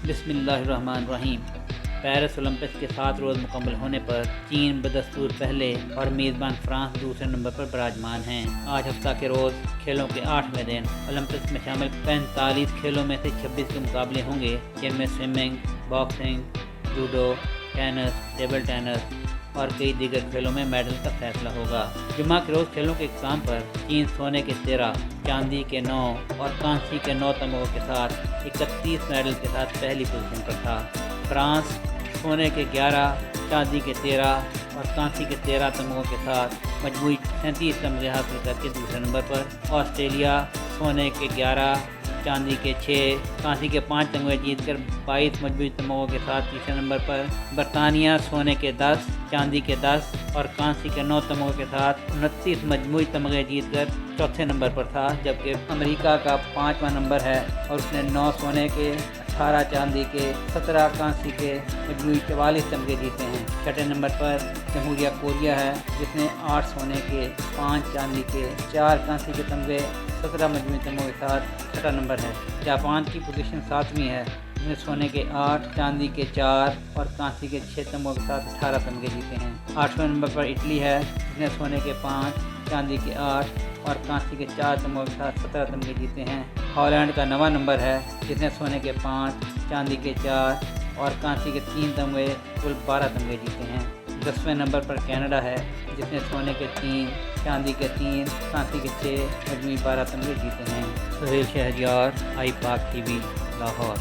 بسم اللہ الرحمن الرحیم۔ پیرس اولمپکس کے 7 روز مکمل ہونے پر چین بدستور پہلے اور میزبان فرانس دوسرے نمبر پر براجمان ہیں۔ آج ہفتہ کے روز کھیلوں کے 8ویں دن اولمپکس میں شامل 45 کھیلوں میں سے 26 کے مقابلے ہوں گے، جن میں swimming, boxing, judo, tennis, table tennis اور کئی دیگر کھیلوں میں میڈل کا فیصلہ ہوگا۔ جمعہ کے روز کھیلوں کے اختتام پر چین سونے کے 13، چاندی کے 9 اور کانسی کے 9 تمغوں کے ساتھ 31 میڈل کے ساتھ پہلی پوزیشن پر تھا۔ فرانس سونے کے 11، چاندی کے 13 اور کانسی کے 13 تمغوں کے ساتھ مجموعی 37 تمغے حاصل کر کے دوسرے نمبر پر۔ آسٹریلیا سونے کے 11، چاندی کے 6، کانسی کے 5 تمغے جیت کر 22 مجموعی تمغوں کے ساتھ تیسرے نمبر پر۔ برطانیہ سونے کے 10، چاندی کے 10 اور کانسی کے 9 تمغوں کے ساتھ 29 مجموعی تمغے جیت کر چوتھے نمبر پر تھا، جبکہ امریکہ کا 5واں نمبر ہے اور اس نے 9 سونے کے، 18 چاندی کے، 17 کانسی کے مجموعی 44 تمغے جیتے ہیں۔ چھٹے نمبر پر جمہوریہ کوریا ہے، جس نے 8 سونے کے، 5 چاندی کے، 4 کانسی کے تمغے، 17 مجموعی تمغوں کے ساتھ چھٹا نمبر ہے۔ جاپان کی پوزیشن 7ویں ہے، جس نے سونے کے 8، چاندی کے 4 اور کانسی کے 6 تمغوں کے ساتھ 18 تمغے جیتے ہیں۔ 8ویں نمبر پر اٹلی ہے، جس نے سونے کے 5، چاندی کے 8 اور کانسی کے 4 تمغوں کے ساتھ 17 تمغے جیتے ہیں۔ ہالینڈ کا 9واں نمبر ہے، جس نے سونے کے 5، چاندی کے 4 اور کانسی کے 3 تمغے، کل 12 تمغے جیتے ہیں۔ 10ویں نمبر پر کینیڈا ہے، جس نے سونے کے 3، چاندی کے 3، کانسی کے 6 مجموعی 12 تمغے جیتے ہیں۔ سہیل شہریار، آئی پاک ٹی وی، لاہور۔